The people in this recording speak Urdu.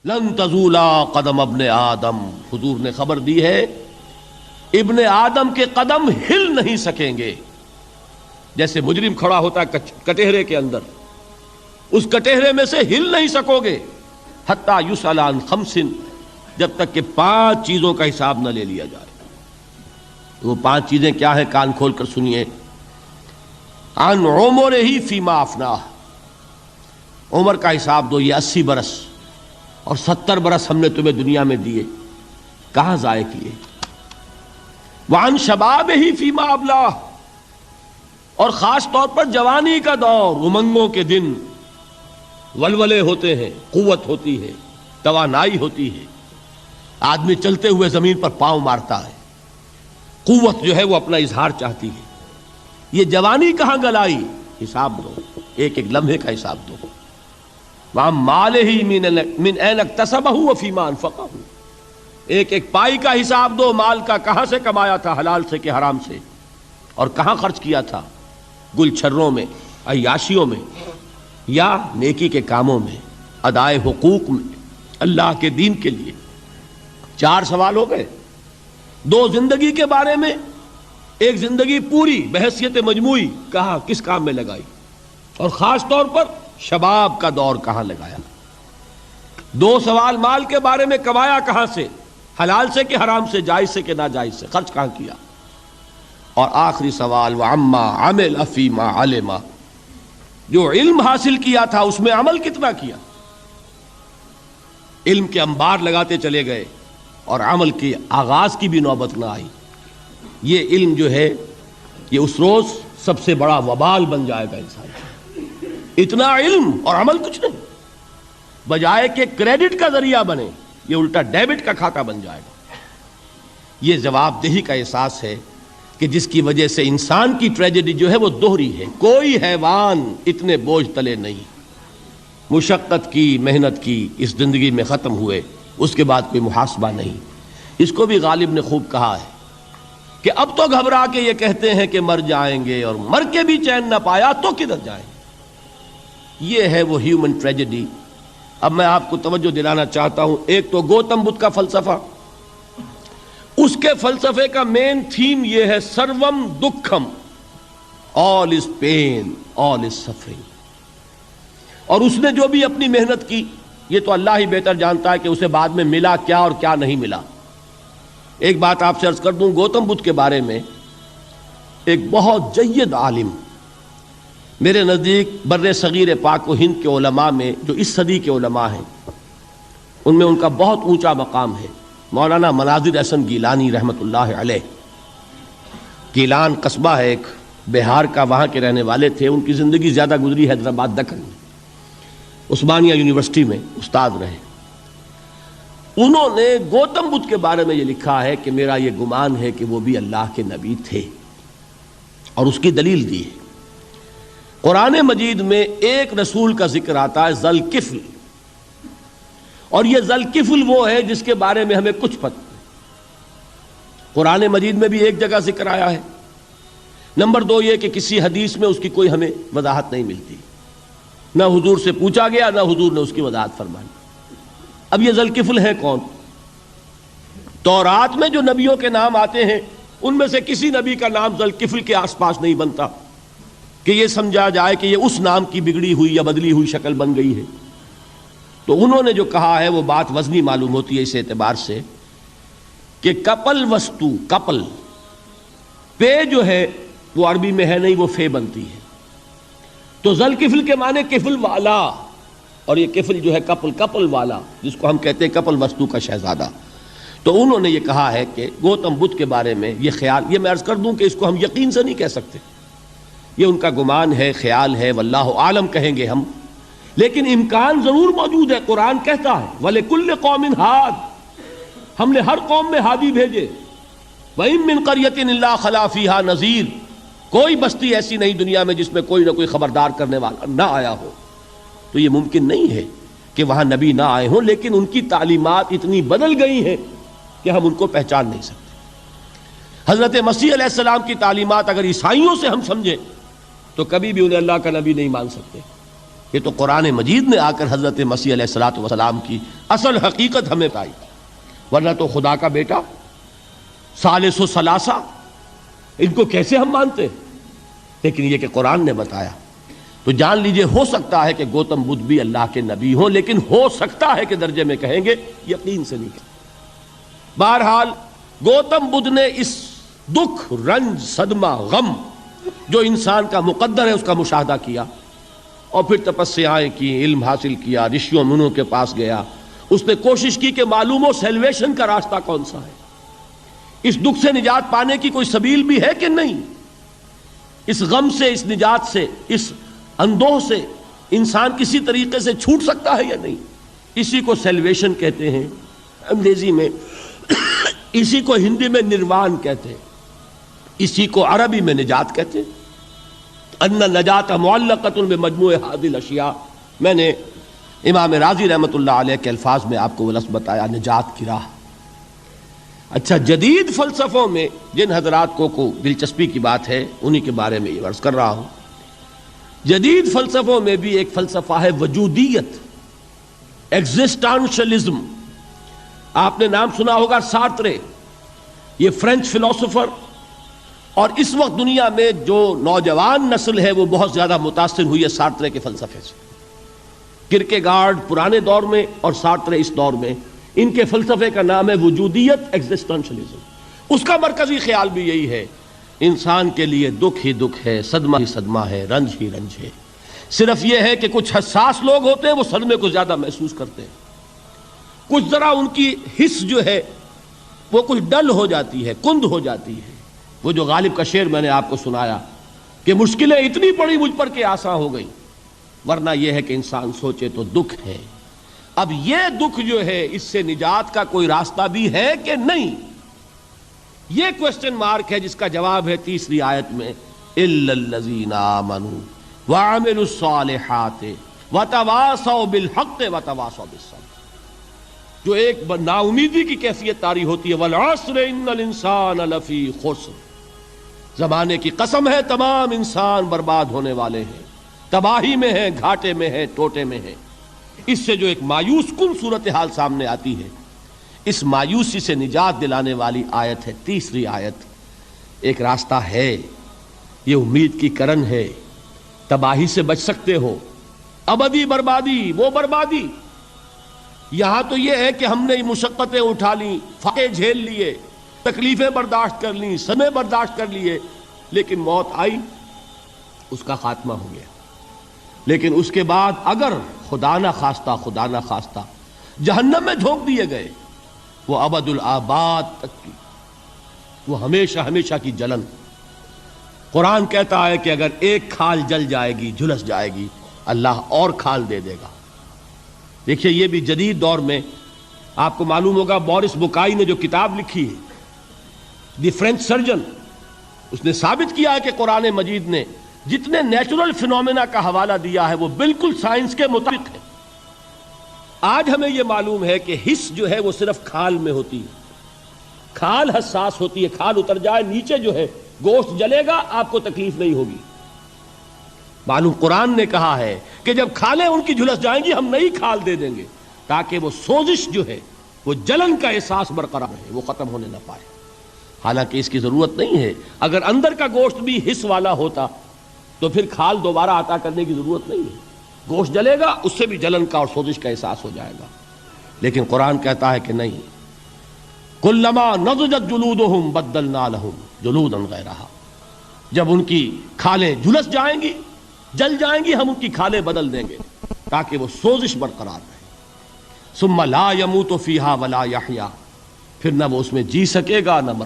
لن تزولا قدم ابن آدم، حضور نے خبر دی ہے ابن آدم کے قدم ہل نہیں سکیں گے. جیسے مجرم کھڑا ہوتا ہے کٹہرے کے اندر، اس کٹہرے میں سے ہل نہیں سکو گے حتی یسأل عن خمس، جب تک کہ 5 چیزوں کا حساب نہ لے لیا جائے. وہ 5 چیزیں کیا ہیں؟ کان کھول کر سنیے. عن عمرہ فیما افناہ، عمر کا حساب دو، یہ 80 برس اور 70 برس ہم نے تمہیں دنیا میں دیے، کہاں ضائع کیے. وعن شبابہ فیما ابلاہ، اور خاص طور پر جوانی کا دور، امنگوں کے دن، ولولے ہوتے ہیں، قوت ہوتی ہے، توانائی ہوتی ہے، آدمی چلتے ہوئے زمین پر پاؤں مارتا ہے، قوت جو ہے وہ اپنا اظہار چاہتی ہے. یہ جوانی کہاں گلائی؟ حساب دو، ایک ایک لمحے کا حساب دو. وَعَن مَالِهِ مِنْ أَيْنَ اكْتَسَبَهُ وَفِيمَا أَنْفَقَهُ، ایک ایک پائی کا حساب دو، مال کا کہاں سے کمایا تھا، حلال سے کہ حرام سے، اور کہاں خرچ کیا تھا، گل چھروں میں، عیاشیوں میں، یا نیکی کے کاموں میں، ادائے حقوق میں، اللہ کے دین کے لیے. 4 سوال ہو گئے. 2 زندگی کے بارے میں، ایک زندگی پوری بحیثیت مجموعی کہاں کس کام میں لگائی، اور خاص طور پر شباب کا دور کہاں لگایا. 2 سوال مال کے بارے میں، کمایا کہاں سے، حلال سے کہ حرام سے، جائز سے کہ ناجائز سے، خرچ کہاں کیا. اور آخری سوال وعما عمل فیما علم، جو علم حاصل کیا تھا اس میں عمل کتنا کیا. علم کے انبار لگاتے چلے گئے اور عمل کے آغاز کی بھی نوبت نہ آئی. یہ علم جو ہے یہ اس روز سب سے بڑا وبال بن جائے گا انسان. اتنا علم اور عمل کچھ نہیں، بجائے کہ کریڈٹ کا ذریعہ بنے یہ الٹا ڈیبٹ کا کھاتا بن جائے گا. یہ جواب دہی کا احساس ہے کہ جس کی وجہ سے انسان کی ٹریجڈی جو ہے وہ دوہری ہے. کوئی حیوان اتنے بوجھ تلے نہیں، مشقت کی، محنت کی، اس زندگی میں ختم ہوئے، اس کے بعد کوئی محاسبہ نہیں. اس کو بھی غالب نے خوب کہا ہے کہ اب تو گھبرا کے یہ کہتے ہیں کہ مر جائیں گے، اور مر کے بھی چین نہ پایا تو کدھر جائیں. یہ ہے وہ ہیومن ٹریجڈی. اب میں آپ کو توجہ دلانا چاہتا ہوں، ایک تو گوتم بدھ کا فلسفہ، اس کے فلسفے کا مین تھیم یہ ہے سروم دکھم، آل از پین، آل از سفرنگ. اور اس نے جو بھی اپنی محنت کی یہ تو اللہ ہی بہتر جانتا ہے کہ اسے بعد میں ملا کیا اور کیا نہیں ملا. ایک بات آپ سے عرض کر دوں، گوتم بدھ کے بارے میں ایک بہت جید عالم، میرے نزدیک بر صغیر پاک و ہند کے علماء میں جو اس صدی کے علماء ہیں ان میں ان کا بہت اونچا مقام ہے، مولانا مناظر احسن گیلانی رحمۃ اللہ علیہ. گیلان قصبہ ہے ایک بہار کا، وہاں کے رہنے والے تھے. ان کی زندگی زیادہ گزری حیدرآباد دکن میں، عثمانیہ یونیورسٹی میں استاد رہے. انہوں نے گوتم بدھ کے بارے میں یہ لکھا ہے کہ میرا یہ گمان ہے کہ وہ بھی اللہ کے نبی تھے، اور اس کی دلیل دی ہے. قرآن مجید میں ایک رسول کا ذکر آتا ہے ذوالکفل، اور یہ ذوالکفل وہ ہے جس کے بارے میں ہمیں کچھ پتہ نہیں. قرآن مجید میں بھی ایک جگہ ذکر آیا ہے. نمبر 2 یہ کہ کسی حدیث میں اس کی کوئی ہمیں وضاحت نہیں ملتی، نہ حضور سے پوچھا گیا نہ حضور نے اس کی وضاحت فرمائی. اب یہ ذوالکفل ہے کون؟ تورات میں جو نبیوں کے نام آتے ہیں ان میں سے کسی نبی کا نام ذوالکفل کے آس پاس نہیں بنتا کہ یہ سمجھا جائے کہ یہ اس نام کی بگڑی ہوئی یا بدلی ہوئی شکل بن گئی ہے. تو انہوں نے جو کہا ہے وہ بات وزنی معلوم ہوتی ہے اس اعتبار سے کہ کپل وستو، کپل پے جو ہے وہ عربی میں ہے نہیں، وہ فے بنتی ہے. تو ذوالکفل کے معنی کفل والا، اور یہ کفل جو ہے کپل، کپل والا، جس کو ہم کہتے ہیں کپل وستو کا شہزادہ. تو انہوں نے یہ کہا ہے کہ گوتم بدھ کے بارے میں یہ خیال، یہ میں عرض کر دوں کہ اس کو ہم یقین سے نہیں کہہ سکتے، یہ ان کا گمان ہے، خیال ہے، واللہ عالم کہیں گے ہم، لیکن امکان ضرور موجود ہے. قرآن کہتا ہے وَلِكُلِّ قَوْمٍ ہاد، ہم نے ہر قوم میں ہادی بھیجے. وَإِن مِّن قَرْيَةٍ إِلَّا خَلَا فِيهَا نَذِيرٌ، کوئی بستی ایسی نہیں دنیا میں جس میں کوئی نہ کوئی خبردار کرنے والا نہ آیا ہو. تو یہ ممکن نہیں ہے کہ وہاں نبی نہ آئے ہوں، لیکن ان کی تعلیمات اتنی بدل گئی ہیں کہ ہم ان کو پہچان نہیں سکتے. حضرت مسیح علیہ السلام کی تعلیمات اگر عیسائیوں سے ہم سمجھیں تو کبھی بھی انہیں اللہ کا نبی نہیں مان سکتے. یہ تو قرآن مجید نے آ کر حضرت مسیح علیہ السلام کی اصل حقیقت ہمیں بتائی، ورنہ تو خدا کا بیٹا ثالث و ثلاثہ ان کو کیسے ہم مانتے ہیں؟ لیکن یہ کہ قرآن نے بتایا تو جان لیجئے ہو سکتا ہے کہ گوتم بدھ بھی اللہ کے نبی ہوں، لیکن ہو سکتا ہے کہ درجے میں کہیں گے، یقین سے نہیں کہیں۔ بہرحال گوتم بدھ نے اس دکھ، رنج، صدمہ، غم جو انسان کا مقدر ہے اس کا مشاہدہ کیا، اور پھر تپسیائیں کی، علم حاصل کیا، رشیوں منوں کے پاس گیا، اس نے کوشش کی کہ معلوم ہو سیلویشن کا راستہ کون سا ہے، اس دکھ سے نجات پانے کی کوئی سبیل بھی ہے کہ نہیں، اس غم سے، اس نجات سے، اس اندوہ سے انسان کسی طریقے سے چھوٹ سکتا ہے یا نہیں۔ اسی کو سیلویشن کہتے ہیں انگریزی میں، اسی کو ہندی میں نروان کہتے ہیں، اسی کو عربی میں نجات کہتے ہیں۔ ان النجات معلقۃ بمجموع هذه الاشیاء، میں نے امام رازی رحمۃ اللہ علیہ کے الفاظ میں آپ کو وہ لفظ بتایا، نجات کی راہ۔ اچھا، جدید فلسفوں میں جن حضرات کو دلچسپی کی بات ہے انہی کے بارے میں یہ عرض کر رہا ہوں۔ جدید فلسفوں میں بھی ایک فلسفہ ہے وجودیت، ایگزسٹانشلزم۔ آپ نے نام سنا ہوگا سارترے، یہ فرینچ فلسفر، اور اس وقت دنیا میں جو نوجوان نسل ہے وہ بہت زیادہ متاثر ہوئی ہے سارترے کے فلسفے سے۔ کرکیگارڈ پرانے دور میں اور سارترے اس دور میں، ان کے فلسفے کا نام ہے وجودیت، ایگزسٹانشلزم۔ اس کا مرکزی خیال بھی یہی ہے، انسان کے لیے دکھ ہی دکھ ہے، صدمہ ہی صدمہ ہے، رنج ہی رنج ہے۔ صرف یہ ہے کہ کچھ حساس لوگ ہوتے ہیں وہ صدمے کو زیادہ محسوس کرتے ہیں، کچھ ذرا ان کی حس جو ہے وہ کچھ ڈل ہو جاتی ہے، کند ہو جاتی ہے۔ وہ جو غالب کا شعر میں نے آپ کو سنایا کہ مشکلیں اتنی پڑی مجھ پر کہ آساں ہو گئی، ورنہ یہ ہے کہ انسان سوچے تو دکھ ہے۔ اب یہ دکھ جو ہے اس سے نجات کا کوئی راستہ بھی ہے کہ نہیں، یہ کوسچن مارک ہے، جس کا جواب ہے تیسری آیت میں اِلَّا الَّذِينَ آمَنُوا وَعَمِلُوا الصَّالِحَاتِ وَتَوَاصَوْا بِالْحَقِّ وَتَوَاصَوْا بِالصَّبْرِ۔ جو ایک نا امیدی کی کیفیت طاری ہوتی ہے، وَالْعَصْرِ إِنَّ الْإِنسَانَ لَفِي خُسْرٍ، زمانے کی قسم ہے تمام انسان برباد ہونے والے ہیں، تباہی میں ہیں، گھاٹے میں ہیں، ٹوٹے میں ہیں۔ اس سے جو ایک مایوس کن صورتحال سامنے آتی ہے، اس مایوسی سے نجات دلانے والی آیت ہے تیسری آیت۔ ایک راستہ ہے، یہ امید کی کرن ہے، تباہی سے بچ سکتے ہو، ابدی بربادی، وہ بربادی۔ یہاں تو یہ ہے کہ ہم نے مشقتیں اٹھا لیں، فاقے جھیل لیے، تکلیفیں برداشت کر لیں، صدمے برداشت کر لیے، لیکن موت آئی، اس کا خاتمہ ہو گیا۔ لیکن اس کے بعد اگر خدا نہ خواستہ جہنم میں جھونک دیے گئے، وہ ابد الآباد تک کی، وہ ہمیشہ ہمیشہ کی جلن۔ قرآن کہتا ہے کہ اگر ایک کھال جل جائے گی، جھلس جائے گی، اللہ اور کھال دے دے گا۔ دیکھیے، یہ بھی جدید دور میں آپ کو معلوم ہوگا، بورس بکائی نے جو کتاب لکھی ہے، دی فرینچ سرجن، اس نے ثابت کیا ہے کہ قرآن مجید نے جتنے نیچرل فینومینا کا حوالہ دیا ہے وہ بالکل سائنس کے مطابق ہے۔ آج ہمیں یہ معلوم ہے کہ حس جو ہے وہ صرف کھال میں ہوتی ہے، کھال حساس ہوتی ہے، کھال اتر جائے نیچے جو ہے گوشت جلے گا، آپ کو تکلیف نہیں ہوگی۔ معلوم قرآن نے کہا ہے کہ جب کھالیں ان کی جھلس جائیں گی، ہم نئی کھال دے دیں گے تاکہ وہ سوزش جو ہے، وہ جلن کا احساس برقرار رہے، وہ ختم ہونے نہ پائے۔ حالانکہ اس کی ضرورت نہیں ہے، اگر اندر کا گوشت بھی حس والا ہوتا تو پھر کھال دوبارہ عطا کرنے کی ضرورت نہیں ہے، گوشت جلے گا، اس سے بھی جلن کا اور سوزش کا احساس ہو جائے گا۔ لیکن قرآن کہتا ہے کہ نہیں، کلما نضجت جلودہم بدلنا لہم جلودا غیرہا، جب ان کی کھالیں جھلس جائیں گی، جل جائیں گی، ہم ان کی کھالیں بدل دیں گے تاکہ وہ سوزش برقرار رہے۔ ثم لا يموت فیہا ولا یحیا، پھر نہ وہ اس میں جی سکے گا نہ مر